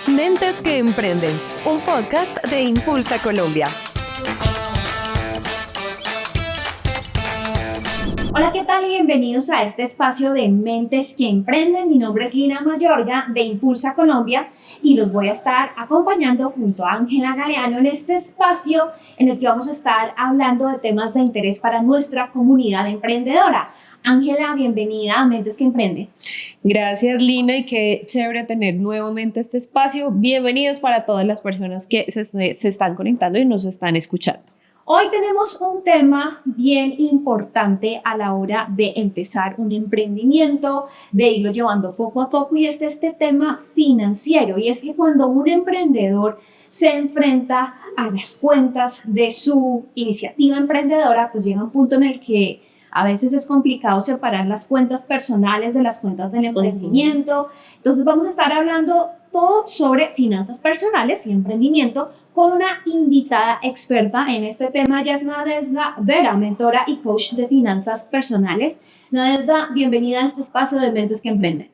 Mentes que Emprenden, un podcast de Impulsa Colombia. Hola, ¿qué tal? Y bienvenidos a este espacio de Mentes que Emprenden. Mi nombre es Lina Mayorga de Impulsa Colombia y los voy a estar acompañando junto a Ángela Galeano en este espacio en el que vamos a estar hablando de temas de interés para nuestra comunidad emprendedora. Ángela, bienvenida a Mentes que Emprenden. Gracias, Lina, y qué chévere tener nuevamente este espacio. Bienvenidos para todas las personas que se están conectando y nos están escuchando. Hoy tenemos un tema bien importante a la hora de empezar un emprendimiento, de irlo llevando poco a poco, y es este tema financiero. Y es que cuando un emprendedor se enfrenta a las cuentas de su iniciativa emprendedora, pues llega un punto en el que a veces es complicado separar las cuentas personales de las cuentas del emprendimiento. Entonces vamos a estar hablando todo sobre finanzas personales y emprendimiento con una invitada experta en este tema. Ella es Nadezhda Vera, mentora y coach de finanzas personales. Nadezhda, bienvenida a este espacio de Mentes que Emprenden.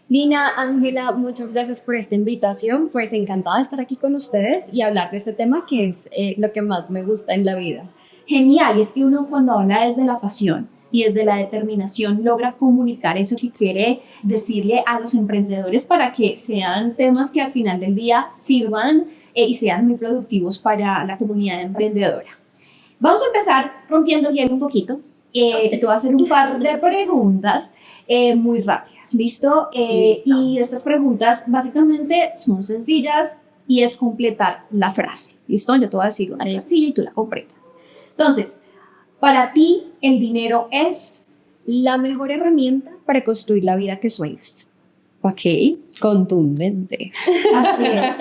Lina, Ángela, muchas gracias por esta invitación. Pues encantada de estar aquí con ustedes y hablar de este tema que es lo que más me gusta en la vida. Genial, y es que uno cuando habla desde la pasión y desde la determinación logra comunicar eso que quiere decirle a los emprendedores para que sean temas que al final del día sirvan y sean muy productivos para la comunidad emprendedora. Vamos a empezar rompiendo el hielo un poquito. Te voy a hacer un par de preguntas muy rápidas, ¿listo? Y estas preguntas básicamente son sencillas y es completar la frase, ¿listo? Yo te voy a decir una sencilla y tú la completas. Entonces, para ti, el dinero es la mejor herramienta para construir la vida que sueñas. Ok, contundente. Así es.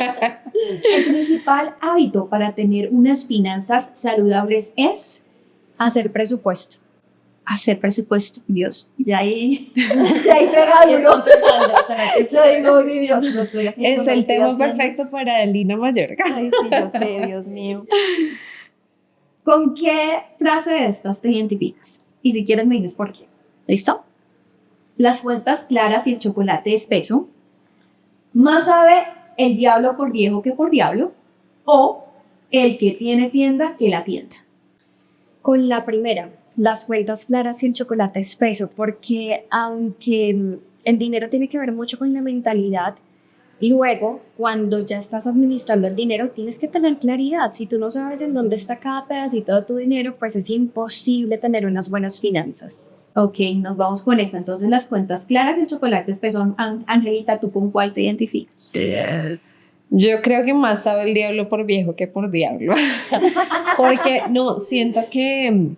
El principal hábito para tener unas finanzas saludables es hacer presupuesto. Hacer presupuesto. Dios, ya ahí pega duro. Yo digo, mi Dios, lo estoy haciendo. Es el tema perfecto para Lina Mayorga. Ay, sí, yo sé, Dios mío. ¿Con qué frase de estas te identificas? Y si quieres me dices por qué. ¿Listo? Las cuentas claras y el chocolate espeso. Más sabe el diablo por viejo que por diablo. O el que tiene tienda que la tienda. Con la primera, las cuentas claras y el chocolate espeso, porque aunque el dinero tiene que ver mucho con la mentalidad, luego, cuando ya estás administrando el dinero, tienes que tener claridad. Si tú no sabes en dónde está cada pedacito de tu dinero, pues es imposible tener unas buenas finanzas. Ok, nos vamos con esa. Entonces, las cuentas claras y el chocolate espeso. Angelita, ¿tú con cuál te identificas? Yo creo que más sabe el diablo por viejo que por diablo. Porque no, siento que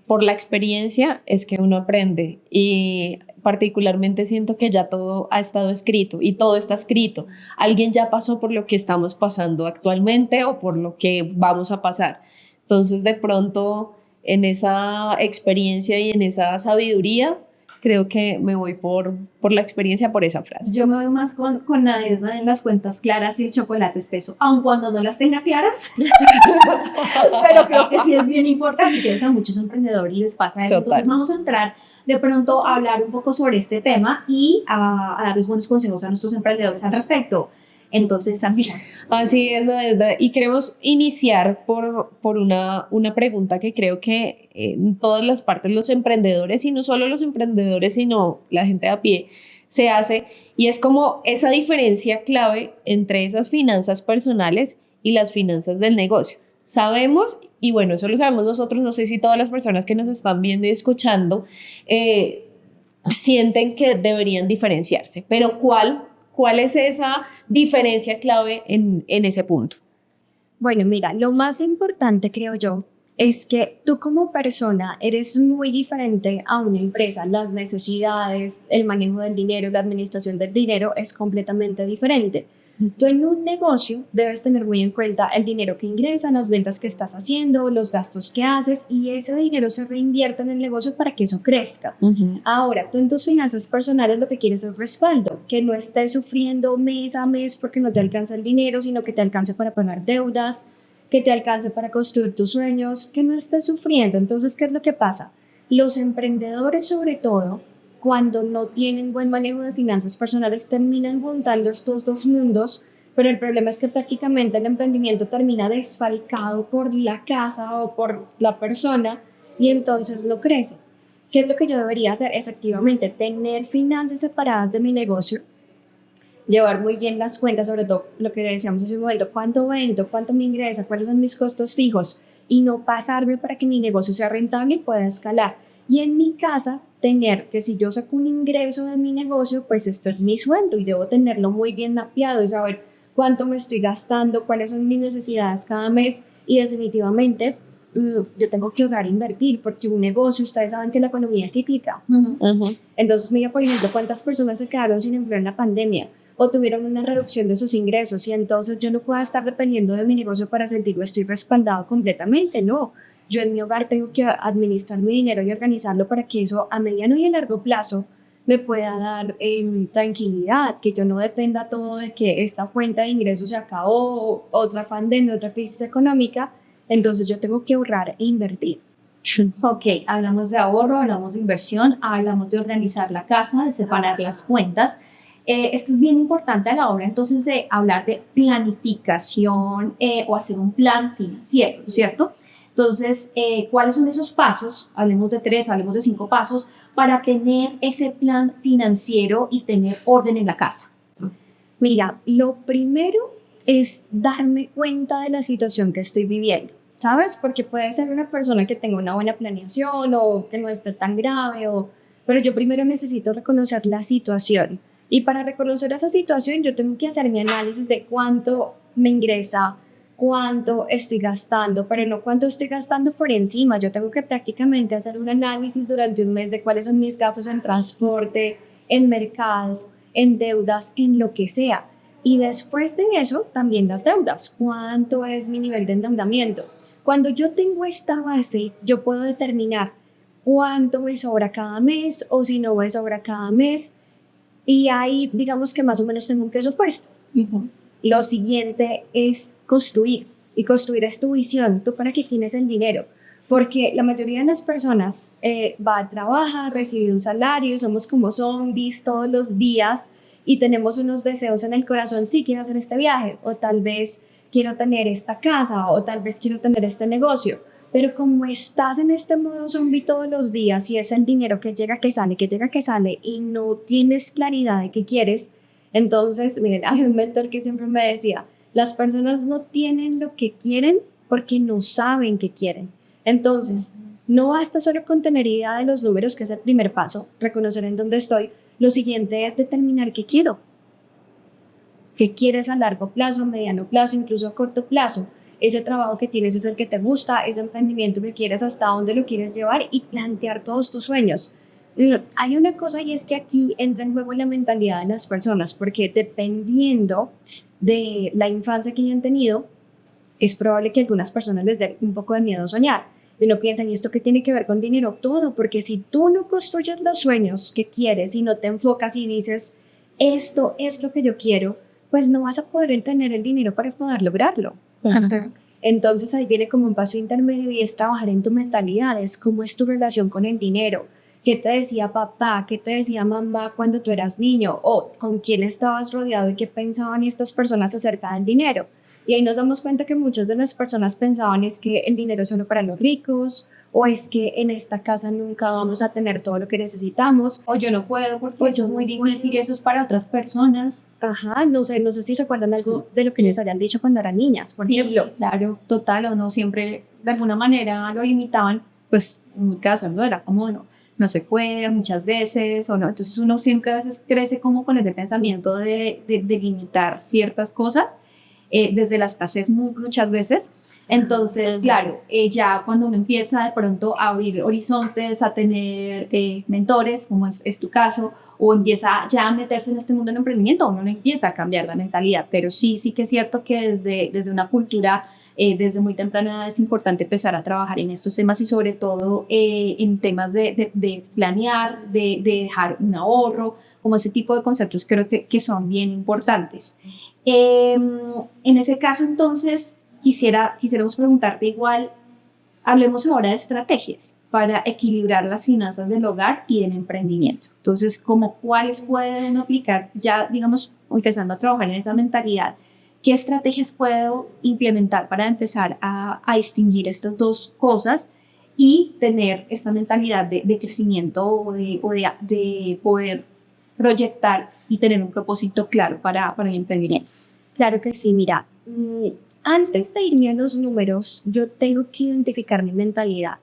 por la experiencia es que uno aprende, y particularmente siento que ya todo ha estado escrito y todo está escrito. Alguien ya pasó por lo que estamos pasando actualmente o por lo que vamos a pasar. Entonces, de pronto, en esa experiencia y en esa sabiduría, creo que me voy por la experiencia, por esa frase. Yo me voy más con Nadezhda en las cuentas claras y el chocolate espeso, aun cuando no las tenga claras. Pero creo que sí es bien importante, creo que a muchos emprendedores les pasa eso. Total. Entonces vamos a entrar de pronto a hablar un poco sobre este tema y a darles buenos consejos a nuestros emprendedores al respecto. Entonces, Ángela. Así es, Nadezhda, y queremos iniciar por una pregunta que creo que en todas las partes los emprendedores, y no solo los emprendedores, sino la gente de a pie, se hace, y es como esa diferencia clave entre esas finanzas personales y las finanzas del negocio. Sabemos, y bueno, eso lo sabemos nosotros, no sé si todas las personas que nos están viendo y escuchando sienten que deberían diferenciarse, pero ¿cuál es esa diferencia clave en ese punto? Bueno, mira, lo más importante, creo yo, es que tú como persona eres muy diferente a una empresa. Las necesidades, el manejo del dinero, la administración del dinero es completamente diferente. Tú en un negocio debes tener muy en cuenta el dinero que ingresa, las ventas que estás haciendo, los gastos que haces, y ese dinero se reinvierte en el negocio para que eso crezca. Ahora, tú en tus finanzas personales lo que quieres es respaldo, que no estés sufriendo mes a mes porque no te alcanza el dinero, sino que te alcance para pagar deudas, que te alcance para construir tus sueños, que no estés sufriendo. Entonces, ¿qué es lo que pasa? Los emprendedores, sobre todo, cuando no tienen buen manejo de finanzas personales, terminan juntando estos dos mundos, pero el problema es que prácticamente el emprendimiento termina desfalcado por la casa o por la persona y entonces no crece. ¿Qué es lo que yo debería hacer? Efectivamente, tener finanzas separadas de mi negocio, llevar muy bien las cuentas, sobre todo lo que decíamos hace un momento, cuánto vendo, cuánto me ingresa, cuáles son mis costos fijos y no pasarme para que mi negocio sea rentable y pueda escalar. Y en mi casa, tener que si yo saco un ingreso de mi negocio, pues este es mi sueldo y debo tenerlo muy bien mapeado y saber cuánto me estoy gastando, cuáles son mis necesidades cada mes y definitivamente yo tengo que ahorrar e invertir porque un negocio, ustedes saben que la economía es cíclica. Entonces, mira, por ejemplo, cuántas personas se quedaron sin empleo en la pandemia o tuvieron una reducción de sus ingresos y entonces yo no puedo estar dependiendo de mi negocio para sentir que estoy respaldado completamente, no. Yo en mi hogar tengo que administrar mi dinero y organizarlo para que eso a mediano y a largo plazo me pueda dar tranquilidad, que yo no dependa todo de que esta fuente de ingresos se acabó, otra pandemia, otra crisis económica, entonces yo tengo que ahorrar e invertir. Ok, hablamos de ahorro, hablamos de inversión, hablamos de organizar la casa, de separar las cuentas. Esto es bien importante a la hora entonces de hablar de planificación o hacer un plan financiero, ¿cierto? Entonces, ¿cuáles son esos pasos? Hablemos de 3, hablemos de 5 pasos para tener ese plan financiero y tener orden en la casa. Mira, lo primero es darme cuenta de la situación que estoy viviendo, ¿sabes? Porque puede ser una persona que tenga una buena planeación o que no esté tan grave, pero yo primero necesito reconocer la situación. Y para reconocer esa situación yo tengo que hacer mi análisis de cuánto me ingresa, cuánto estoy gastando, pero no cuánto estoy gastando por encima. Yo tengo que prácticamente hacer un análisis durante un mes de cuáles son mis gastos en transporte, en mercados, en deudas, en lo que sea. Y después de eso, también las deudas. ¿Cuánto es mi nivel de endeudamiento? Cuando yo tengo esta base, yo puedo determinar cuánto me sobra cada mes o si no me sobra cada mes. Y ahí, digamos que más o menos tengo un presupuesto. Lo siguiente es construir. Y construir es tu visión. ¿Tú para qué tienes el dinero? Porque la mayoría de las personas va a trabajar, recibe un salario, somos como zombies todos los días y tenemos unos deseos en el corazón. Sí, quiero hacer este viaje, o tal vez quiero tener esta casa, o tal vez quiero tener este negocio. Pero como estás en este modo zombie todos los días y es el dinero que llega, que sale y no tienes claridad de qué quieres, entonces, miren, hay un mentor que siempre me decía, las personas no tienen lo que quieren porque no saben qué quieren. Entonces, no basta solo con tener idea de los números, que es el primer paso, reconocer en dónde estoy. Lo siguiente es determinar qué quiero. ¿Qué quieres a largo plazo, a mediano plazo, incluso a corto plazo? Ese trabajo que tienes es el que te gusta, ese emprendimiento que quieres, hasta dónde lo quieres llevar y plantear todos tus sueños. Hay una cosa y es que aquí entra en juego la mentalidad de las personas, porque dependiendo de la infancia que hayan tenido, es probable que a algunas personas les dé un poco de miedo soñar. Y uno piensa, ¿y esto qué tiene que ver con dinero? Todo, porque si tú no construyes los sueños que quieres y no te enfocas y dices, esto es lo que yo quiero, pues no vas a poder tener el dinero para poder lograrlo. Entonces ahí viene como un paso intermedio y es trabajar en tu mentalidad, es cómo es tu relación con el dinero. ¿Qué te decía papá? ¿Qué te decía mamá cuando tú eras niño? ¿O con quién estabas rodeado y qué pensaban estas personas acerca del dinero? Y ahí nos damos cuenta que muchas de las personas pensaban es que el dinero es solo para los ricos, o es que en esta casa nunca vamos a tener todo lo que necesitamos, O yo no puedo porque Pues eso es yo muy no difícil y eso es para otras personas. Ajá, no sé si recuerdan algo de lo que les habían dicho cuando eran niñas, por Sí, ejemplo. claro, total, o no siempre de alguna manera lo limitaban, pues en mi caso no era como no se puede muchas veces o no, entonces uno siempre a veces crece como con ese pensamiento de limitar ciertas cosas desde la escasez muchas veces. Entonces, claro, ya cuando uno empieza de pronto a abrir horizontes, a tener mentores, como es tu caso, o empieza ya a meterse en este mundo del emprendimiento, uno no empieza a cambiar la mentalidad, pero sí que es cierto que desde una cultura, desde muy temprana edad es importante empezar a trabajar en estos temas y sobre todo en temas de planear, de dejar un ahorro, como ese tipo de conceptos creo que son bien importantes. En ese caso, entonces, quisiéramos preguntarte igual, hablemos ahora de estrategias. para equilibrar las finanzas del hogar y del emprendimiento. Entonces, como cuáles pueden aplicar ya, digamos, empezando a trabajar en esa mentalidad, qué estrategias puedo implementar para empezar a distinguir estas dos cosas y tener esta mentalidad de crecimiento de poder proyectar y tener un propósito claro para el emprendimiento. Claro que sí, mira, antes de irme a los números, yo tengo que identificar mi mentalidad,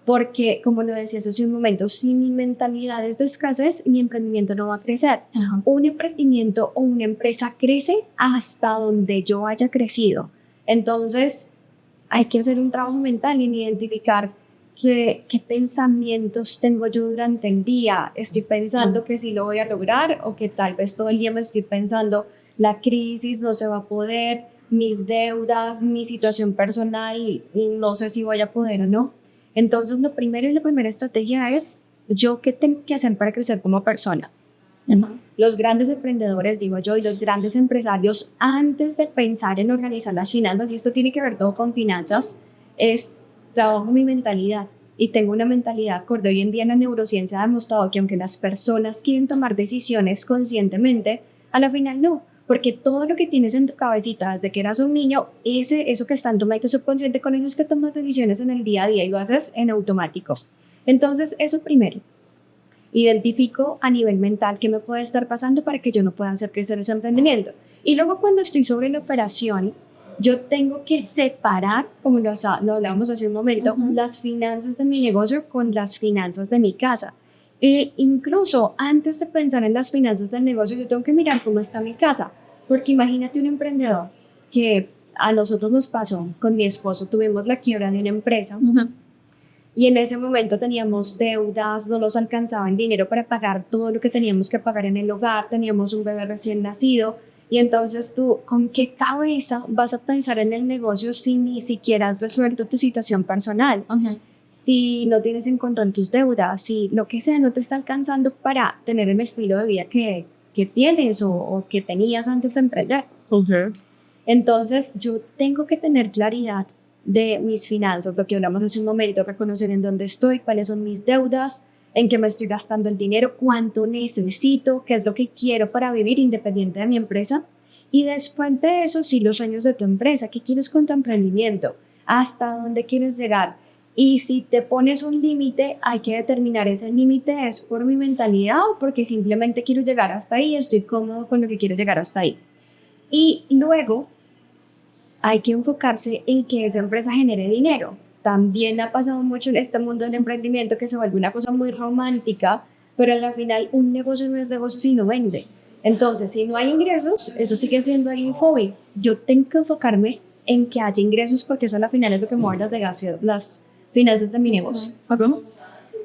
porque como lo decías hace un momento, si mi mentalidad es de escasez, mi emprendimiento no va a crecer. Un emprendimiento o una empresa crece hasta donde yo haya crecido. Entonces, hay que hacer un trabajo mental en identificar qué pensamientos tengo yo durante el día. Estoy pensando que sí lo voy a lograr, o que tal vez todo el día me estoy pensando la crisis, no se va a poder, mis deudas, mi situación personal, no sé si voy a poder o no. Entonces, lo primero y la primera estrategia es yo qué tengo que hacer para crecer como persona. Los grandes emprendedores, digo yo, y los grandes empresarios, antes de pensar en organizar las finanzas, y esto tiene que ver todo con finanzas, es trabajo mi mentalidad. Y tengo una mentalidad acorde. Hoy en día la neurociencia ha demostrado que aunque las personas quieren tomar decisiones conscientemente, a la final no. Porque todo lo que tienes en tu cabecita desde que eras un niño, eso que está en tu mente subconsciente, con eso es que tomas decisiones en el día a día y lo haces en automático. Entonces, eso primero. Identifico a nivel mental qué me puede estar pasando para que yo no pueda hacer crecer ese emprendimiento. Y luego cuando estoy sobre la operación, yo tengo que separar, como lo hablábamos hace un momento, las finanzas de mi negocio con las finanzas de mi casa. E incluso antes de pensar en las finanzas del negocio, yo tengo que mirar cómo está mi casa. Porque imagínate un emprendedor que a nosotros nos pasó, con mi esposo tuvimos la quiebra de una empresa y en ese momento teníamos deudas, no nos alcanzaba el dinero para pagar todo lo que teníamos que pagar en el hogar, teníamos un bebé recién nacido y entonces tú, ¿con qué cabeza vas a pensar en el negocio si ni siquiera has resuelto tu situación personal? Si no tienes en control tus deudas, si lo que sea no te está alcanzando para tener el estilo de vida que tienes o que tenías antes de emprender. Entonces, yo tengo que tener claridad de mis finanzas, lo que hablamos hace un momento, reconocer en dónde estoy, cuáles son mis deudas, en qué me estoy gastando el dinero, cuánto necesito, qué es lo que quiero para vivir independiente de mi empresa. Y después de eso, sí, los sueños de tu empresa, qué quieres con tu emprendimiento, hasta dónde quieres llegar. Y si te pones un límite, hay que determinar ese límite, ¿es por mi mentalidad o porque simplemente quiero llegar hasta ahí, estoy cómodo con lo que quiero llegar hasta ahí? Y luego hay que enfocarse en que esa empresa genere dinero. También ha pasado mucho en este mundo del emprendimiento que se vuelve una cosa muy romántica, pero al final un negocio no es negocio si no vende. Entonces, si no hay ingresos, eso sigue siendo el hobby. Yo tengo que enfocarme en que haya ingresos porque eso al final es lo que mueve las finanzas de mi negocio.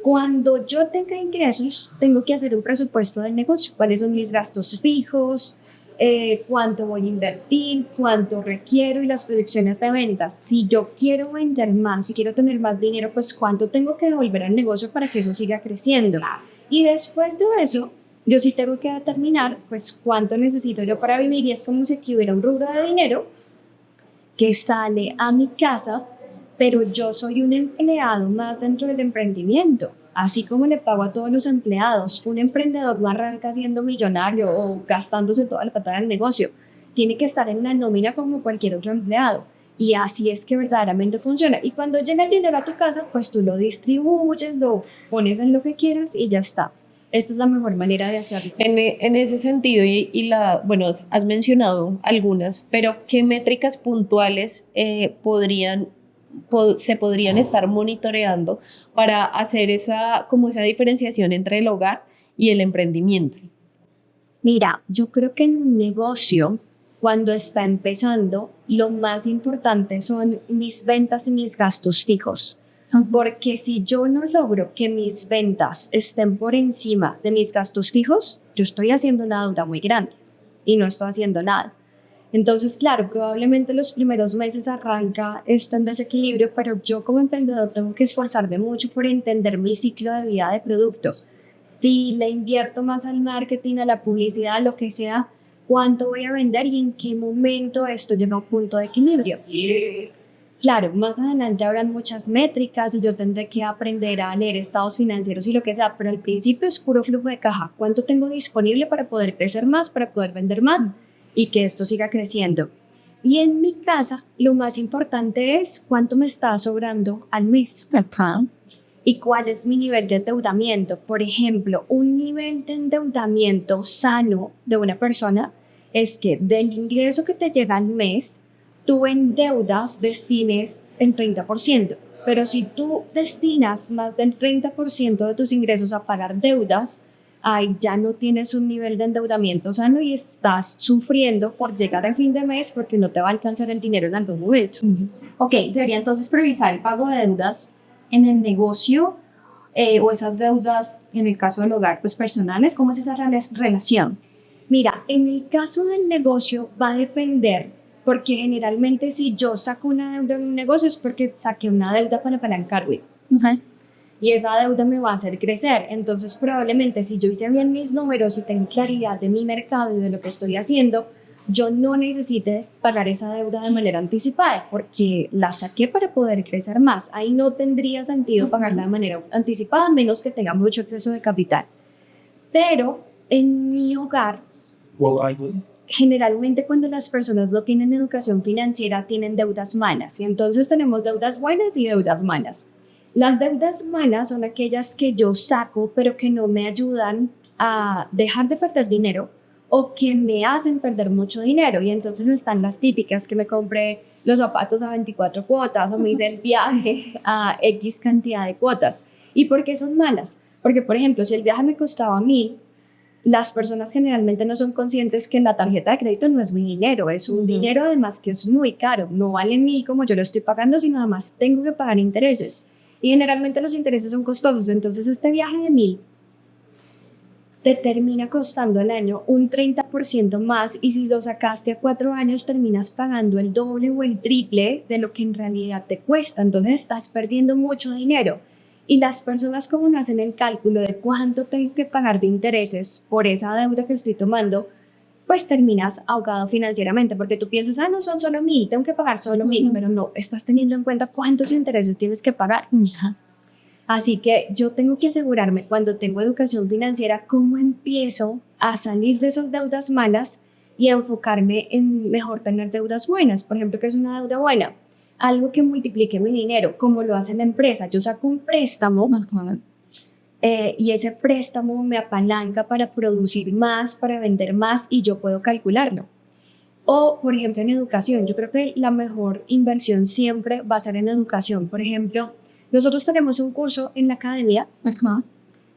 Cuando yo tenga ingresos, tengo que hacer un presupuesto del negocio. ¿Cuáles son mis gastos fijos? Cuánto voy a invertir, cuánto requiero y las proyecciones de ventas. Si yo quiero vender más, si quiero tener más dinero, pues cuánto tengo que devolver al negocio para que eso siga creciendo. Y después de eso, yo sí tengo que determinar pues cuánto necesito yo para vivir, y es como si aquí hubiera un rubro de dinero que sale a mi casa, pero yo soy un empleado más dentro del emprendimiento. Así como le pago a todos los empleados, un emprendedor no arranca siendo millonario o gastándose toda la plata del negocio. Tiene que estar en la nómina como cualquier otro empleado. Y así es que verdaderamente funciona. Y cuando llega el dinero a tu casa, pues tú lo distribuyes, lo pones en lo que quieras y ya está. Esta es la mejor manera de hacerlo. En ese sentido, bueno, has mencionado algunas, pero ¿qué métricas puntuales se podrían estar monitoreando para hacer esa diferenciación entre el hogar y el emprendimiento? Mira, yo creo que en un negocio, cuando está empezando, lo más importante son mis ventas y mis gastos fijos. Porque si yo no logro que mis ventas estén por encima de mis gastos fijos, yo estoy haciendo una deuda muy grande y no estoy haciendo nada. Entonces, claro, probablemente los primeros meses arranca esto en desequilibrio, pero yo como emprendedor tengo que esforzarme mucho por entender mi ciclo de vida de productos. Si le invierto más al marketing, a la publicidad, lo que sea, cuánto voy a vender y en qué momento esto llega a un punto de equilibrio. Claro, más adelante habrán muchas métricas y yo tendré que aprender a leer estados financieros y lo que sea, pero al principio es puro flujo de caja. ¿Cuánto tengo disponible para poder crecer más, para poder vender más y que esto siga creciendo? Y en mi casa, lo más importante es cuánto me está sobrando al mes. Y cuál es mi nivel de endeudamiento. Por ejemplo, un nivel de endeudamiento sano de una persona es que del ingreso que te llega al mes, tú en deudas destines el 30%. Pero si tú destinas más del 30% de tus ingresos a pagar deudas, ahí ya no tienes un nivel de endeudamiento sano y estás sufriendo por llegar al fin de mes porque no te va a alcanzar el dinero en algún momento. Ok, debería entonces priorizar el pago de deudas en el negocio o esas deudas en el caso del hogar, pues personales. ¿Cómo es esa relación? Mira, en el caso del negocio va a depender, porque generalmente si yo saco una deuda en un negocio es porque saqué una deuda para apalancarme. Y esa deuda me va a hacer crecer. Entonces, probablemente si yo hice bien mis números y tengo claridad de mi mercado y de lo que estoy haciendo, yo no necesite pagar esa deuda de manera anticipada, porque la saqué para poder crecer más. Ahí no tendría sentido pagarla de manera anticipada, a menos que tenga mucho exceso de capital. Pero en mi hogar, generalmente cuando las personas no tienen educación financiera, tienen deudas malas. Y entonces tenemos deudas buenas y deudas malas. Las deudas malas son aquellas que yo saco, pero que no me ayudan a dejar de perder dinero o que me hacen perder mucho dinero. Y entonces están las típicas, que me compré los zapatos a 24 cuotas o me hice el viaje a X cantidad de cuotas. ¿Y por qué son malas? Porque, por ejemplo, si el viaje me costaba 1.000, las personas generalmente no son conscientes que la tarjeta de crédito no es mi dinero, es un dinero además que es muy caro, no vale 1.000 como yo lo estoy pagando, sino además tengo que pagar intereses. Y generalmente los intereses son costosos, entonces este viaje de 1.000 te termina costando al año un 30% más y si lo sacaste a 4 años terminas pagando el doble o el triple de lo que en realidad te cuesta, entonces estás perdiendo mucho dinero. Y las personas como no hacen el cálculo de cuánto tengo que pagar de intereses por esa deuda que estoy tomando, pues terminas ahogado financieramente, porque tú piensas, no son solo 1.000, tengo que pagar solo 1.000, pero no, estás teniendo en cuenta cuántos intereses tienes que pagar. Así que yo tengo que asegurarme cuando tengo educación financiera cómo empiezo a salir de esas deudas malas y a enfocarme en mejor tener deudas buenas. Por ejemplo, ¿qué es una deuda buena? Algo que multiplique mi dinero, como lo hace la empresa. Yo saco un préstamo y ese préstamo me apalanca para producir más, para vender más y yo puedo calcularlo. O, por ejemplo, en educación. Yo creo que la mejor inversión siempre va a ser en educación. Por ejemplo, nosotros tenemos un curso en la academia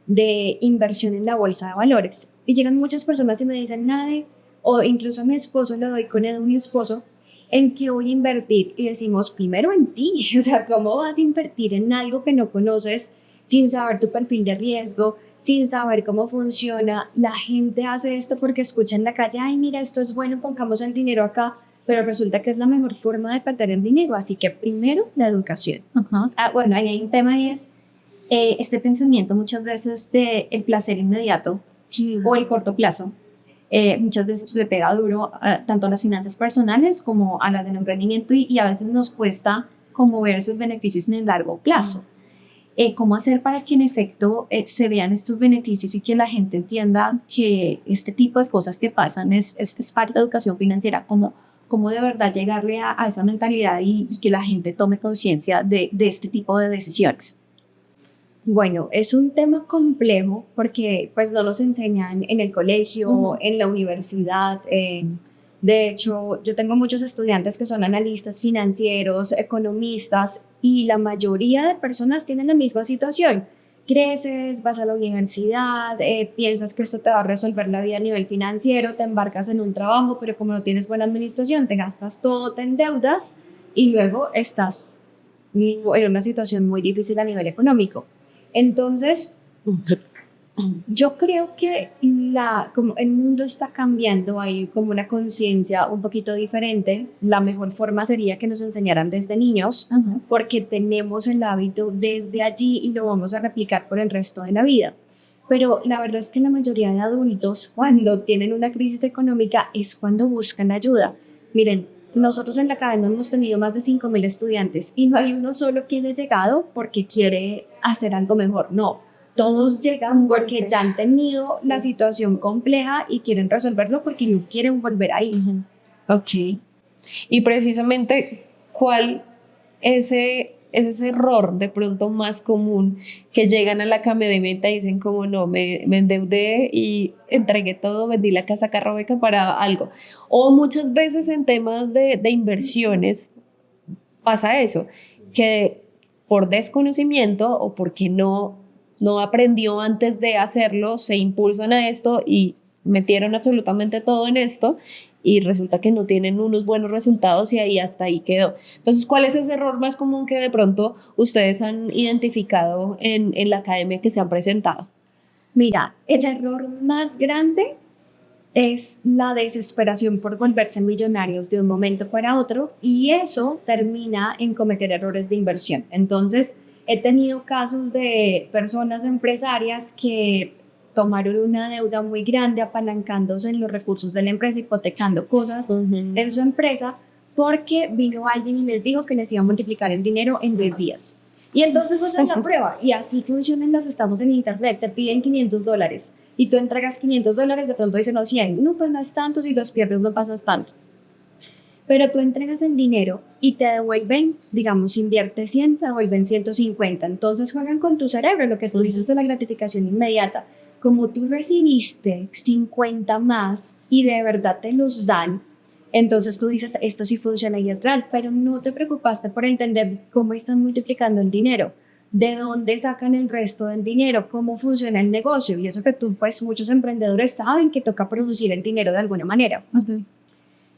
de inversión en la bolsa de valores y llegan muchas personas y me dicen, Nade, o incluso a mi esposo le doy con Edu, mi esposo, ¿en qué voy a invertir? Y decimos, primero en ti, o sea, ¿cómo vas a invertir en algo que no conoces sin saber tu perfil de riesgo, sin saber cómo funciona? La gente hace esto porque escucha en la calle, ay, mira, esto es bueno, pongamos el dinero acá, pero resulta que es la mejor forma de perder el dinero, así que primero la educación. Bueno, ahí hay un tema y es este pensamiento muchas veces de el placer inmediato o el corto plazo. Muchas veces le pega duro tanto a las finanzas personales como a las del emprendimiento y a veces nos cuesta como ver esos beneficios en el largo plazo. ¿Cómo hacer para que en efecto se vean estos beneficios y que la gente entienda que este tipo de cosas que pasan es parte de educación financiera? ¿Cómo de verdad llegarle a esa mentalidad y que la gente tome conciencia de este tipo de decisiones? Bueno, es un tema complejo porque pues no nos enseñan en el colegio, en la universidad. De hecho, yo tengo muchos estudiantes que son analistas financieros, economistas y la mayoría de personas tienen la misma situación. Creces, vas a la universidad, piensas que esto te va a resolver la vida a nivel financiero, te embarcas en un trabajo, pero como no tienes buena administración, te gastas todo, te endeudas y luego estás en una situación muy difícil a nivel económico. Entonces, yo creo que como el mundo está cambiando, hay como una conciencia un poquito diferente. La mejor forma sería que nos enseñaran desde niños, porque tenemos el hábito desde allí y lo vamos a replicar por el resto de la vida. Pero la verdad es que la mayoría de adultos, cuando tienen una crisis económica, es cuando buscan ayuda. Miren, nosotros en la academia hemos tenido más de 5.000 estudiantes y no hay uno solo que haya llegado porque quiere hacer algo mejor. No, todos llegan porque ya han tenido la situación compleja y quieren resolverlo porque no quieren volver ahí. Ok. Y precisamente, ¿cuál es ese error de pronto más común que llegan a la academia y te dicen como no, me endeudé y entregué todo, vendí la casa carro beca para algo? O muchas veces en temas de inversiones pasa eso, que por desconocimiento o porque no aprendió antes de hacerlo, se impulsan a esto y metieron absolutamente todo en esto y resulta que no tienen unos buenos resultados y ahí hasta ahí quedó. Entonces, ¿cuál es ese error más común que de pronto ustedes han identificado en la academia que se han presentado? Mira, el error más grande es la desesperación por volverse millonarios de un momento para otro y eso termina en cometer errores de inversión. Entonces, he tenido casos de personas empresarias que tomaron una deuda muy grande apalancándose en los recursos de la empresa, hipotecando cosas en su empresa porque vino alguien y les dijo que les iba a multiplicar el dinero en 10 días. Y entonces hacen la prueba y así funcionan los estados en internet, te piden $500 y tú entregas $500, de pronto dicen, no, 100, no, pues no es tanto, si los pierdes no pasas tanto. Pero tú entregas el dinero y te devuelven, digamos, invierte 100, te devuelven 150. Entonces juegan con tu cerebro, lo que tú dices de la gratificación inmediata. Como tú recibiste 50 más y de verdad te los dan, entonces tú dices, esto sí funciona y es real, pero no te preocupaste por entender cómo están multiplicando el dinero, de dónde sacan el resto del dinero, cómo funciona el negocio. Y eso que tú, pues muchos emprendedores saben que toca producir el dinero de alguna manera.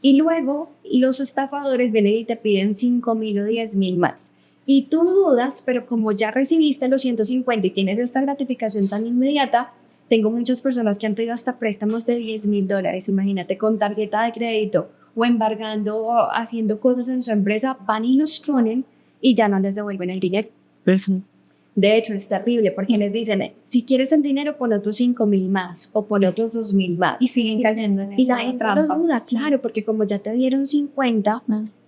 Y luego los estafadores vienen y te piden 5.000 o 10.000 más. Y tú dudas, pero como ya recibiste los 150 y tienes esta gratificación tan inmediata, tengo muchas personas que han pedido hasta préstamos de $10.000, imagínate, con tarjeta de crédito o embargando o haciendo cosas en su empresa, van y los ponen y ya no les devuelven el dinero. De hecho, es terrible porque les dicen, si quieres el dinero, pon otros 5.000 más o pon otros 2.000 más. Y siguen cayendo en Y esa la gente trampa. no duda, claro, porque como ya te dieron 50,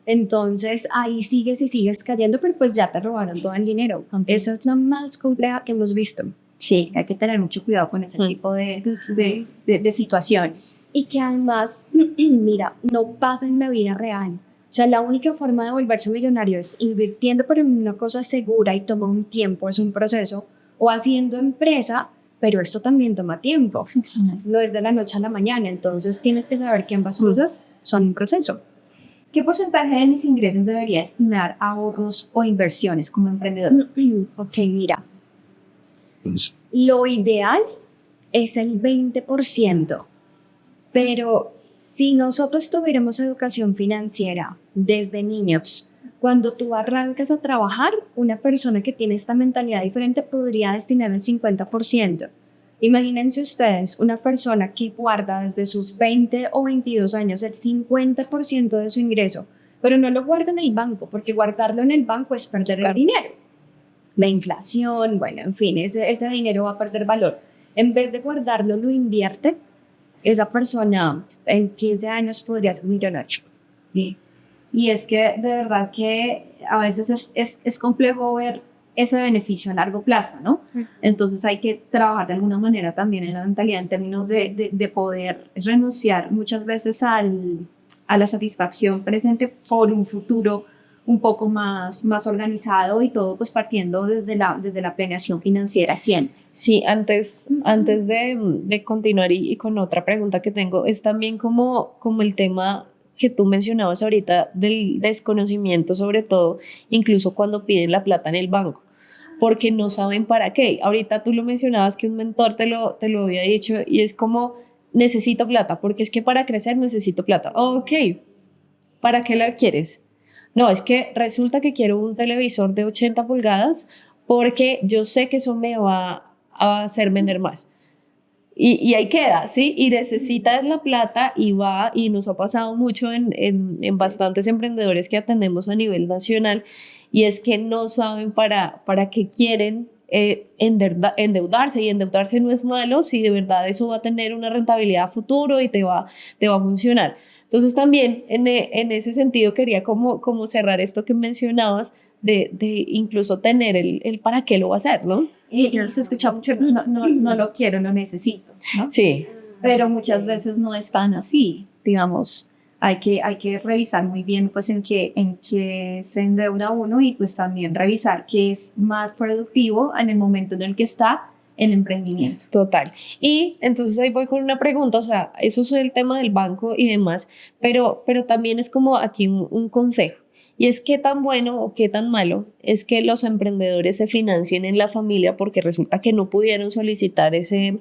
entonces ahí sigues y sigues cayendo, pero pues ya te robaron todo el dinero. Esa es la más compleja que hemos visto. Sí, hay que tener mucho cuidado con ese tipo de situaciones. Y que además, mira, no pasa en la vida real. O sea, la única forma de volverse millonario es invirtiendo pero en una cosa segura y toma un tiempo, es un proceso, o haciendo empresa, pero esto también toma tiempo. No es de la noche a la mañana, entonces tienes que saber que ambas cosas son un proceso. ¿Qué porcentaje de mis ingresos debería destinar a ahorros o inversiones como emprendedor? Ok, mira. Lo ideal es el 20%, pero si nosotros tuviéramos educación financiera desde niños, cuando tú arrancas a trabajar, una persona que tiene esta mentalidad diferente podría destinar el 50%. Imagínense ustedes una persona que guarda desde sus 20 o 22 años el 50% de su ingreso, pero no lo guarda en el banco, porque guardarlo en el banco es perder el dinero. La inflación, bueno, en fin, ese dinero va a perder valor. En vez de guardarlo, lo invierte. Esa persona en 15 años podría ser millonario. Sí. Y es que de verdad que a veces es complejo ver ese beneficio a largo plazo, ¿no? Entonces hay que trabajar de alguna manera también en la mentalidad en términos de poder renunciar muchas veces a la satisfacción presente por un futuro un poco más organizado y todo pues partiendo desde la planeación financiera siempre. Sí, antes de continuar y con otra pregunta que tengo, es también como el tema que tú mencionabas ahorita del desconocimiento, sobre todo, incluso cuando piden la plata en el banco, porque no saben para qué. Ahorita tú lo mencionabas que un mentor te lo había dicho y es como, necesito plata, porque es que para crecer necesito plata. Ok, ¿para qué la quieres? No, es que resulta que quiero un televisor de 80 pulgadas porque yo sé que eso me va a hacer vender más. Y ahí queda, ¿sí? Y necesitas la plata y va, y nos ha pasado mucho en bastantes emprendedores que atendemos a nivel nacional, y es que no saben para qué quieren endeudarse, y endeudarse no es malo si de verdad eso va a tener una rentabilidad a futuro y te va a funcionar. Entonces también en ese sentido quería como cerrar esto que mencionabas de incluso tener el para qué lo va a hacer, ¿no? Y se escucha mucho, no lo quiero, lo necesito, ¿no? Sí, Pero muchas veces no es tan así, digamos, hay que revisar muy bien pues en qué se endeuda uno y pues también revisar qué es más productivo en el momento en el que está el emprendimiento. total. Y entonces ahí voy con una pregunta, o sea, eso es el tema del banco y demás, pero también es como aquí un consejo. Y es qué tan bueno o qué tan malo es que los emprendedores se financien en la familia porque resulta que no pudieron solicitar ese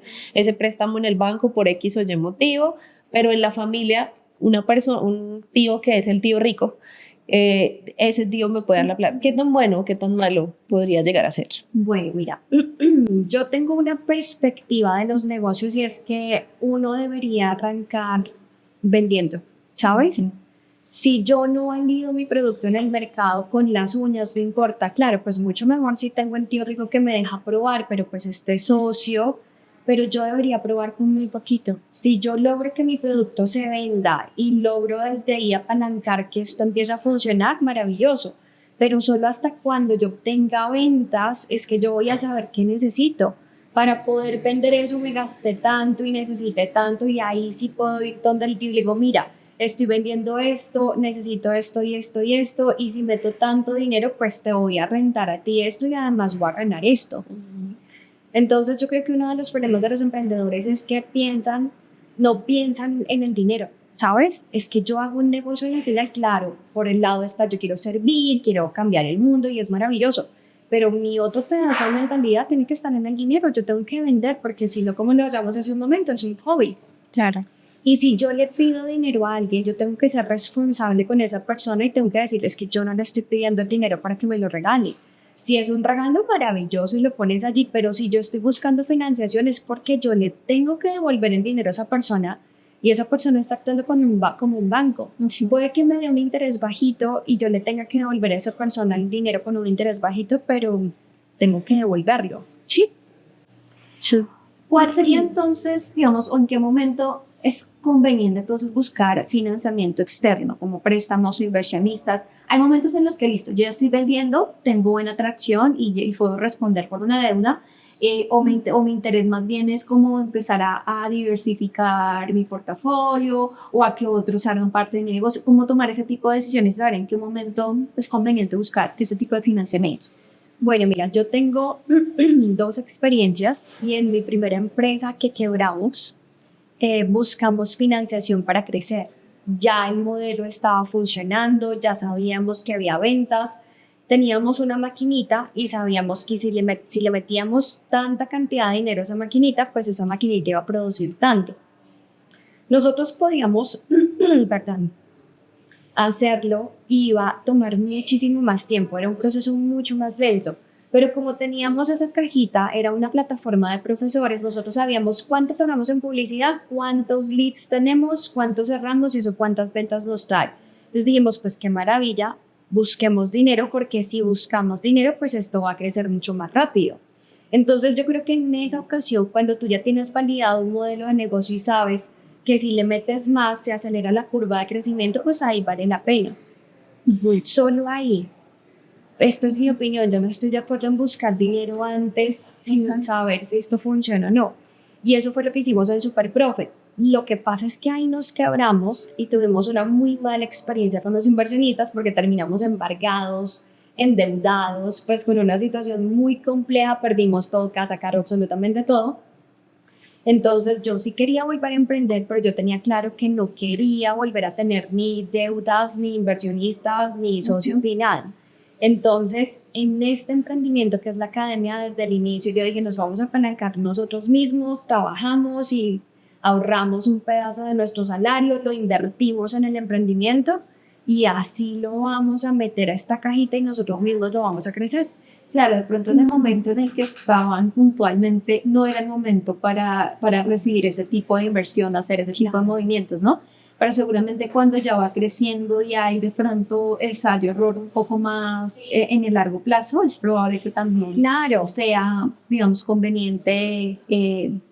préstamo en el banco por X o Y motivo, pero en la familia una persona, un tío que es el tío rico, ese tío me puede dar la plata. ¿Qué tan bueno o qué tan malo podría llegar a ser? Bueno, mira, yo tengo una perspectiva de los negocios y es que uno debería arrancar vendiendo, ¿sabes? Si yo no valido mi producto en el mercado con las uñas, no importa, claro, pues mucho mejor si tengo un tío rico que me deja probar, pero pues este socio, pero yo debería probar con muy poquito. Si yo logro que mi producto se venda y logro desde ahí apalancar que esto empiece a funcionar, maravilloso. Pero solo hasta cuando yo obtenga ventas es que yo voy a saber qué necesito. Para poder vender eso me gasté tanto y necesité tanto y ahí sí puedo ir donde el tío y le digo, mira, estoy vendiendo esto, necesito esto y esto y esto, y si meto tanto dinero, pues te voy a rentar a ti esto y además voy a ganar esto. Entonces yo creo que uno de los problemas de los emprendedores es que no piensan en el dinero, ¿sabes? Es que yo hago un negocio y al final, claro, por el lado está, yo quiero servir, quiero cambiar el mundo y es maravilloso, pero mi otro pedazo de mentalidad tiene que estar en el dinero, yo tengo que vender, porque si no, como lo hacemos hace un momento, es un hobby. Claro. Y si yo le pido dinero a alguien, yo tengo que ser responsable con esa persona y tengo que decirles que yo no le estoy pidiendo el dinero para que me lo regale. Si es un regalo maravilloso y lo pones allí, pero si yo estoy buscando financiación es porque yo le tengo que devolver el dinero a esa persona y esa persona está actuando como un banco. Puede que me dé un interés bajito y yo le tenga que devolver a esa persona el dinero con un interés bajito, pero tengo que devolverlo. Sí. ¿Cuál sería entonces, digamos, o en qué momento es conveniente entonces buscar financiamiento externo, como préstamos o inversionistas? Hay momentos en los que, listo, yo ya estoy vendiendo, tengo buena atracción y puedo responder por una deuda, o mi interés más bien es como empezar a diversificar mi portafolio o a que otros hagan parte de mi negocio. ¿Cómo tomar ese tipo de decisiones? Saber en qué momento es conveniente buscar ese tipo de financiamientos. Bueno, mira, yo tengo 2 experiencias y en mi primera empresa que quebramos, buscamos financiación para crecer. Ya el modelo estaba funcionando, ya sabíamos que había ventas, teníamos una maquinita y sabíamos que si le metíamos tanta cantidad de dinero a esa maquinita, pues esa maquinita iba a producir tanto. Nosotros podíamos, perdón, hacerlo iba a tomar muchísimo más tiempo, era un proceso mucho más lento. Pero como teníamos esa cajita, era una plataforma de profesores, nosotros sabíamos cuánto pagamos en publicidad, cuántos leads tenemos, cuántos cerramos y eso cuántas ventas nos trae. Entonces dijimos, pues qué maravilla, busquemos dinero, porque si buscamos dinero, pues esto va a crecer mucho más rápido. Entonces yo creo que en esa ocasión, cuando tú ya tienes validado un modelo de negocio y sabes que si le metes más se acelera la curva de crecimiento, pues ahí vale la pena. Solo ahí. Esta es mi opinión, yo no estoy de acuerdo en buscar dinero antes sin saber si esto funciona o no. Y eso fue lo que hicimos en Superprofe. Lo que pasa es que ahí nos quebramos y tuvimos una muy mala experiencia con los inversionistas porque terminamos embargados, endeudados, pues con una situación muy compleja, perdimos todo, casa, carro, absolutamente todo. Entonces yo sí quería volver a emprender, pero yo tenía claro que no quería volver a tener ni deudas, ni inversionistas, ni socios, ni nada. Entonces, en este emprendimiento que es la academia, desde el inicio yo dije, nos vamos a apalancar nosotros mismos, trabajamos y ahorramos un pedazo de nuestro salario, lo invertimos en el emprendimiento y así lo vamos a meter a esta cajita y nosotros mismos lo vamos a crecer. Claro, de pronto en el momento en el que estaban puntualmente no era el momento para recibir ese tipo de inversión, hacer ese tipo de movimientos, ¿no? pero seguramente cuando ya va creciendo y hay de pronto el ensayo error un poco más en el largo plazo, es probable que también Claro, sea, digamos, conveniente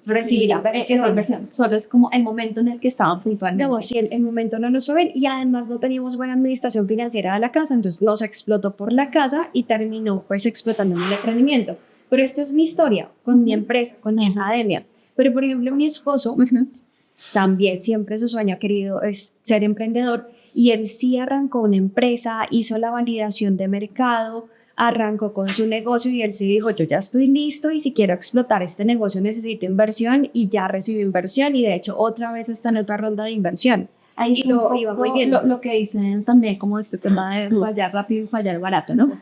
recibir inversión. esa inversión. Solo es como el momento en el que estaban puntualmente. no, si el momento no nos fue bien y además no teníamos buena administración financiera de la casa, entonces nos explotó por la casa y terminó pues explotando en el emprendimiento. Pero esta es mi historia con mi empresa, con mi academia. Pero por ejemplo mi esposo también siempre su sueño ha querido es ser emprendedor y él sí arrancó una empresa, hizo la validación de mercado, arrancó con su negocio y él sí dijo, yo ya estoy listo y si quiero explotar este negocio necesito inversión y ya recibió inversión y de hecho otra vez está en otra ronda de inversión. Ahí Y es un lo iba muy poco bien. lo que dicen también como este tema de fallar rápido y fallar barato, ¿no?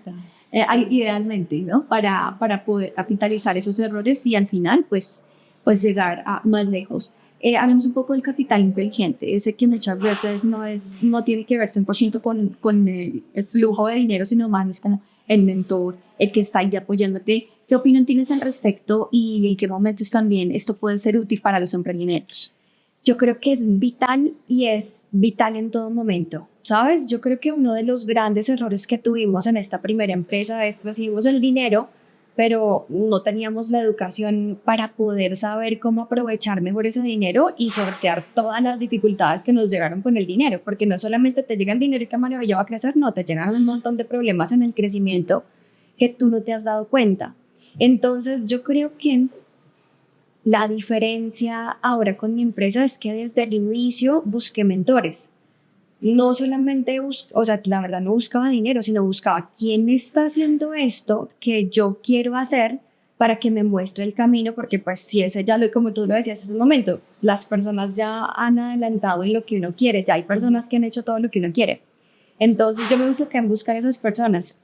Idealmente, ¿no? Para poder capitalizar esos errores y al final, pues llegar a más lejos. Hablemos un poco del capital inteligente, ese que muchas veces no tiene que ver 100% con el flujo de dinero, sino más es como el mentor, el que está ahí apoyándote. ¿Qué opinión tienes al respecto y en qué momentos también esto puede ser útil para los emprendedores? Yo creo que es vital y es vital en todo momento, ¿sabes? Yo creo que uno de los grandes errores que tuvimos en esta primera empresa es recibimos el dinero, pero no teníamos la educación para poder saber cómo aprovechar mejor ese dinero y sortear todas las dificultades que nos llegaron con el dinero, porque no solamente te llega el dinero y qué maravilla va a crecer, no, te llegan un montón de problemas en el crecimiento que tú no te has dado cuenta. Entonces yo creo que la diferencia ahora con mi empresa es que desde el inicio busqué mentores. No solamente, o sea, la verdad no buscaba dinero, sino buscaba quién está haciendo esto que yo quiero hacer para que me muestre el camino, porque pues si ese ya lo, como tú lo decías hace un momento, las personas ya han adelantado en lo que uno quiere, ya hay personas que han hecho todo lo que uno quiere. Entonces yo me enfoqué en buscar a esas personas.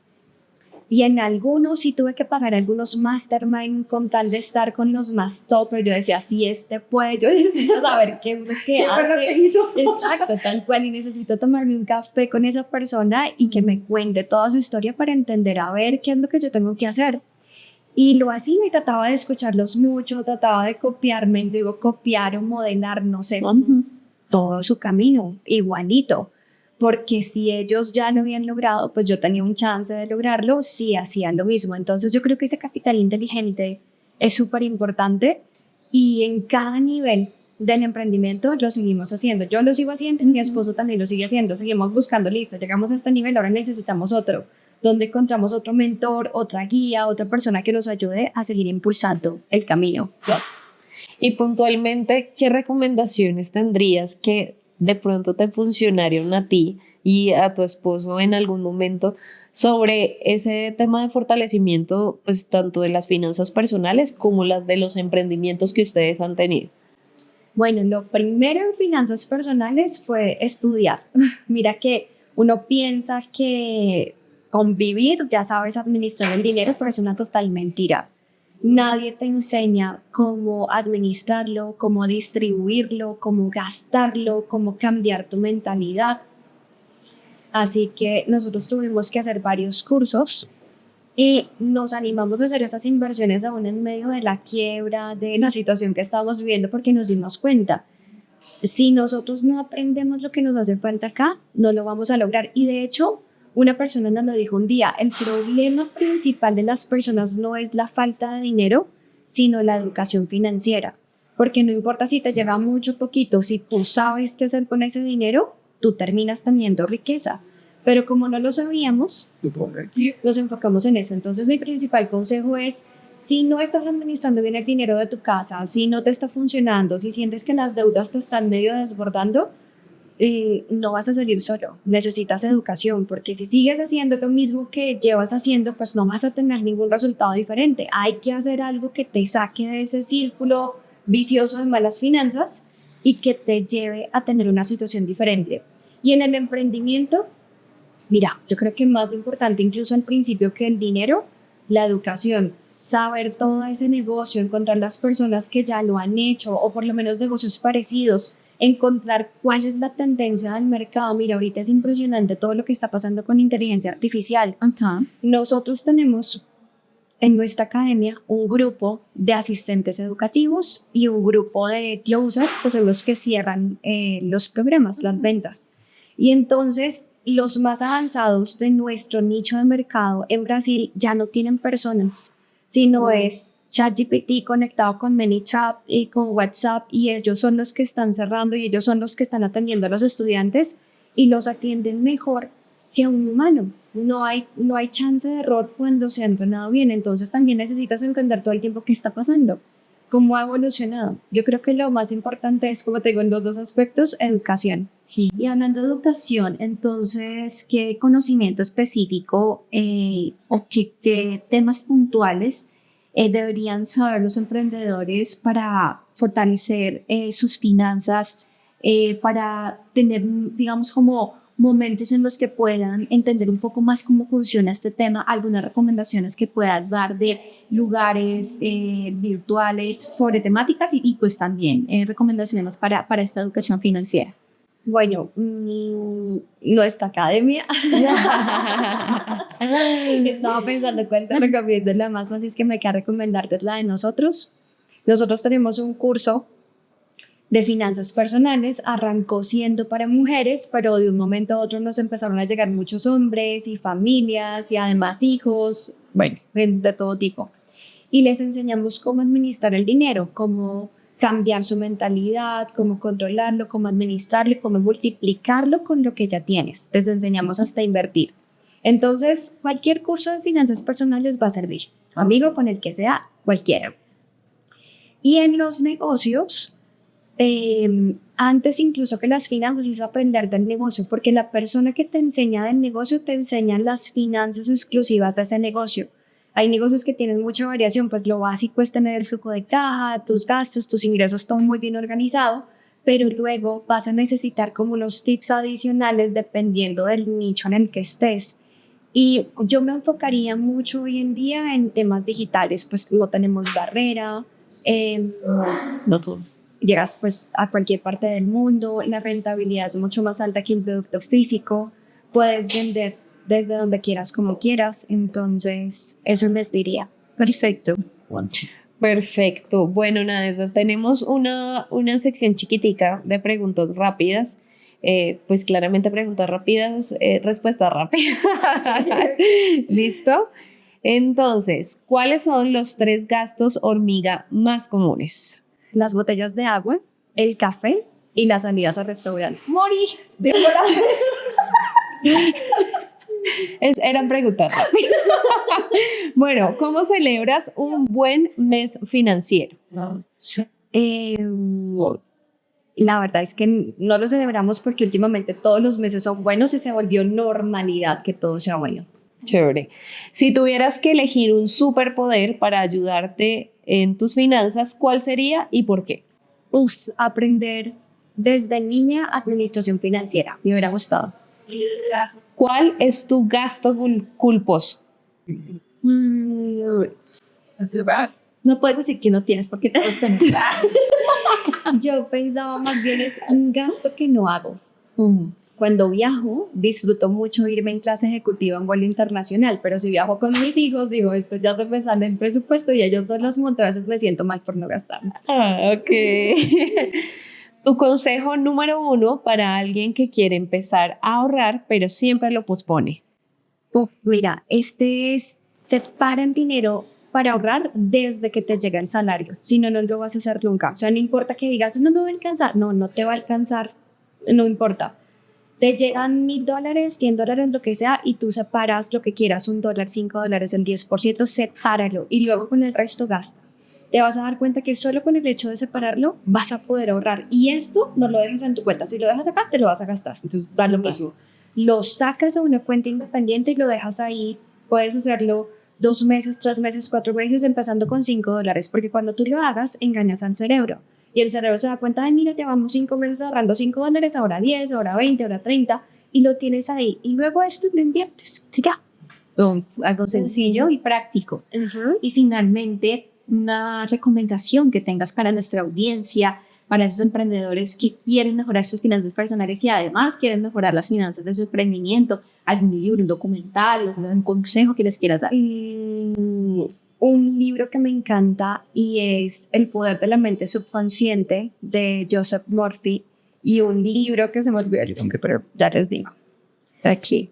Y en algunos sí tuve que pagar algunos mastermind con tal de estar con los más top, pero yo decía, si este puede, yo necesito saber qué es lo que hace. Exacto, tal cual, y necesito tomarme un café con esa persona y que me cuente toda su historia para entender a ver qué es lo que yo tengo que hacer. Y lo hacía y trataba de escucharlos mucho, trataba de copiarme, digo, copiar o modelar, no sé, todo su camino, igualito. Porque si ellos ya lo habían logrado, pues yo tenía un chance de lograrlo si hacían lo mismo. Entonces yo creo que ese capital inteligente es súper importante y en cada nivel del emprendimiento lo seguimos haciendo. Yo lo sigo haciendo, mi esposo también lo sigue haciendo, seguimos buscando, listo, llegamos a este nivel, ahora necesitamos otro, donde encontramos otro mentor, otra guía, otra persona que nos ayude a seguir impulsando el camino. Y puntualmente, ¿qué recomendaciones tendrías que de pronto te funcionaron a ti y a tu esposo en algún momento sobre ese tema de fortalecimiento, pues tanto de las finanzas personales como las de los emprendimientos que ustedes han tenido? Bueno, lo primero en finanzas personales fue estudiar. Mira que uno piensa que convivir, ya sabes administrar el dinero, pero es una total mentira. Nadie te enseña cómo administrarlo, cómo distribuirlo, cómo gastarlo, cómo cambiar tu mentalidad. Así que nosotros tuvimos que hacer varios cursos y nos animamos a hacer esas inversiones aún en medio de la quiebra, de la situación que estábamos viviendo, porque nos dimos cuenta. Si nosotros no aprendemos lo que nos hace falta acá, no lo vamos a lograr. Y de hecho, una persona nos lo dijo un día, el problema principal de las personas no es la falta de dinero, sino la educación financiera. Porque no importa si te llega mucho o poquito, si tú sabes qué hacer con ese dinero, tú terminas teniendo riqueza. Pero como no lo sabíamos, nos enfocamos en eso. Entonces mi principal consejo es, si no estás administrando bien el dinero de tu casa, si no te está funcionando, si sientes que las deudas te están medio desbordando, no vas a salir solo, necesitas educación, porque si sigues haciendo lo mismo que llevas haciendo, pues no vas a tener ningún resultado diferente. Hay que hacer algo que te saque de ese círculo vicioso de malas finanzas y que te lleve a tener una situación diferente. Y en el emprendimiento, mira, yo creo que más importante incluso al principio que el dinero, la educación, saber todo ese negocio, encontrar las personas que ya lo han hecho o por lo menos negocios parecidos, encontrar cuál es la tendencia del mercado. Mira, ahorita es impresionante todo lo que está pasando con inteligencia artificial. Nosotros tenemos en nuestra academia un grupo de asistentes educativos y un grupo de closer, que son los que cierran los programas, las ventas. Y entonces los más avanzados de nuestro nicho de mercado en Brasil ya no tienen personas, sino es ChatGPT conectado con ManyChat y con WhatsApp, y ellos son los que están cerrando y ellos son los que están atendiendo a los estudiantes y los atienden mejor que un humano. No hay chance de error cuando se ha entrenado bien. Entonces también necesitas entender todo el tiempo qué está pasando, cómo ha evolucionado. Yo creo que lo más importante es, como te digo, en los dos aspectos, educación. Y hablando de educación, entonces, ¿qué conocimiento específico o qué temas puntuales deberían saber los emprendedores para fortalecer sus finanzas, para tener, digamos, como momentos en los que puedan entender un poco más cómo funciona este tema? Algunas recomendaciones que puedas dar de lugares virtuales sobre temáticas y pues también recomendaciones para esta educación financiera. Bueno, nuestra academia. Estaba pensando cuál te recomiendo. La más fácil que me queda recomendarte es la de nosotros. Nosotros tenemos un curso de finanzas personales. Arrancó siendo para mujeres, pero de un momento a otro nos empezaron a llegar muchos hombres y familias y además hijos, bueno, de todo tipo. Y les enseñamos cómo administrar el dinero, cómo cambiar su mentalidad, cómo controlarlo, cómo administrarlo, cómo multiplicarlo con lo que ya tienes. Les enseñamos hasta invertir. Entonces, cualquier curso de finanzas personales va a servir. Amigo, con el que sea, cualquiera. Y en los negocios, antes incluso que las finanzas, es aprender del negocio, porque la persona que te enseña del negocio te enseña las finanzas exclusivas de ese negocio. Hay negocios que tienen mucha variación, pues lo básico es tener el flujo de caja, tus gastos, tus ingresos, todo muy bien organizado, pero luego vas a necesitar como unos tips adicionales dependiendo del nicho en el que estés. Y yo me enfocaría mucho hoy en día en temas digitales, pues no tenemos barrera, llegas pues a cualquier parte del mundo, la rentabilidad es mucho más alta que un producto físico, puedes vender desde donde quieras, como quieras. Entonces, eso les diría. Perfecto. Perfecto. Bueno, nada, tenemos una sección chiquitica de preguntas rápidas. Pues claramente preguntas rápidas, respuestas rápidas. ¿Listo? Entonces, ¿cuáles son los 3 gastos hormiga más comunes? Las botellas de agua, el café y las salidas al restaurante. Morir de Eran preguntas rápidas. Bueno, ¿cómo celebras un buen mes financiero? La verdad es que no lo celebramos porque últimamente todos los meses son buenos y se volvió normalidad que todo sea bueno. Chévere. Si tuvieras que elegir un superpoder para ayudarte en tus finanzas, ¿cuál sería y por qué? Aprender desde niña administración financiera. Me hubiera gustado. ¿Cuál es tu gasto culposo? No puedes decir que no tienes porque todos tenemos. Yo pensaba más bien es un gasto que no hago. Cuando viajo, disfruto mucho irme en clase ejecutiva en vuelo internacional, pero si viajo con mis hijos, digo, esto ya se me sale en presupuesto y ellos dos los montan, a veces me siento mal por no gastar. Ok. Tu consejo número 1 para alguien que quiere empezar a ahorrar, pero siempre lo pospone. Mira, separan dinero para ahorrar desde que te llega el salario. Si no, no lo vas a hacer nunca. O sea, no importa que digas, no me va a alcanzar. No, no te va a alcanzar. No importa. Te llegan $1,000, $100, lo que sea, y tú separas lo que quieras, $1, $5, el 10%, sepáralo. Y luego con el resto gasta. Te vas a dar cuenta que solo con el hecho de separarlo vas a poder ahorrar. Y esto no lo dejes en tu cuenta. Si lo dejas acá, te lo vas a gastar. Entonces, da lo mismo. Lo sacas a una cuenta independiente y lo dejas ahí. Puedes hacerlo 2 meses, 3 meses, 4 meses, empezando con $5. Porque cuando tú lo hagas, engañas al cerebro. Y el cerebro se da cuenta de, mira, llevamos 5 meses ahorrando $5, ahora 10, ahora 20, ahora 30. Y lo tienes ahí. Y luego esto lo inviertes. Ya. Algo sencillo y práctico. Y finalmente, una recomendación que tengas para nuestra audiencia, para esos emprendedores que quieren mejorar sus finanzas personales y además quieren mejorar las finanzas de su emprendimiento. ¿Algún libro, un documental, un consejo que les quieras dar? un libro que me encanta y es El poder de la mente subconsciente de Joseph Murphy y un libro que se me olvidó el nombre, pero ya les digo. Aquí.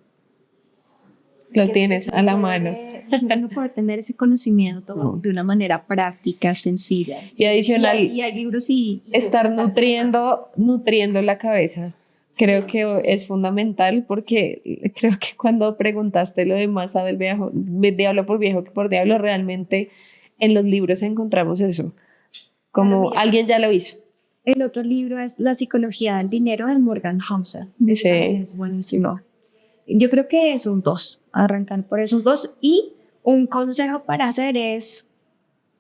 Lo tienes a la mano. Uno puede tener ese conocimiento de una manera práctica, sencilla. Y adicional, Y hay libros y estar nutriendo la cabeza. Creo que es fundamental porque creo que cuando preguntaste lo de más sabe el viejo, diablo por viejo que por diablo, realmente en los libros encontramos eso. Como alguien ya lo hizo. El otro libro es La psicología del dinero de Morgan Housel. Sí. Es buenísimo. Yo creo que esos dos, arrancar por esos dos. Y un consejo para hacer es,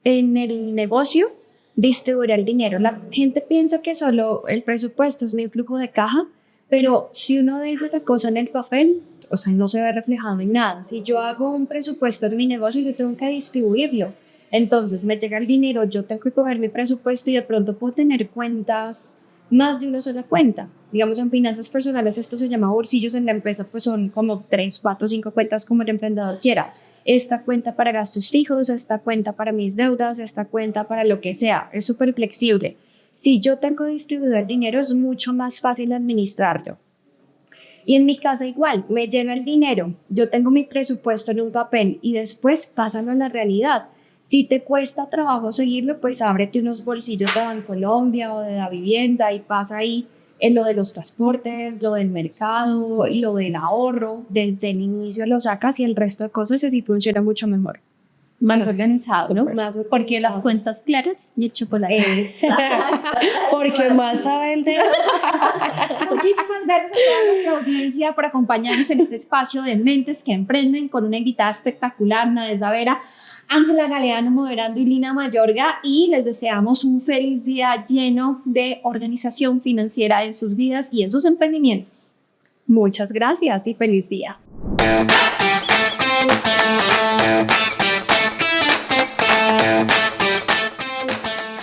en el negocio, distribuir el dinero. La gente piensa que solo el presupuesto es mi flujo de caja, pero si uno deja la cosa en el papel, o sea, no se ve reflejado en nada. Si yo hago un presupuesto en mi negocio, yo tengo que distribuirlo. Entonces, me llega el dinero, yo tengo que coger mi presupuesto y de pronto puedo tener cuentas, más de una sola cuenta. Digamos, en finanzas personales esto se llama bolsillos, en la empresa pues son como 3, 4, 5 cuentas como el emprendedor quiera. Esta cuenta para gastos fijos, esta cuenta para mis deudas, esta cuenta para lo que sea. Es súper flexible. Si yo tengo distribuido el dinero, es mucho más fácil administrarlo. Y en mi casa igual, me llena el dinero, yo tengo mi presupuesto en un papel y después pásalo a la realidad. Si te cuesta trabajo seguirlo, pues ábrete unos bolsillos de Bancolombia o de la vivienda y pasa ahí en lo de los transportes, lo del mercado y lo del ahorro. Desde el inicio lo sacas y el resto de cosas así funciona mucho mejor. más organizado, ¿no? Más Porque las cuentas claras y el chocolate. Porque más sabe el de... Muchísimas gracias a toda nuestra audiencia por acompañarnos en este espacio de Mentes que Emprenden con una invitada espectacular, Nadezhda Vera, Ángela Galeano moderando y Lina Mayorga, y les deseamos un feliz día lleno de organización financiera en sus vidas y en sus emprendimientos. Muchas gracias y feliz día.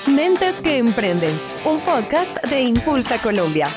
Mentes que Emprenden, un podcast de Impulsa Colombia.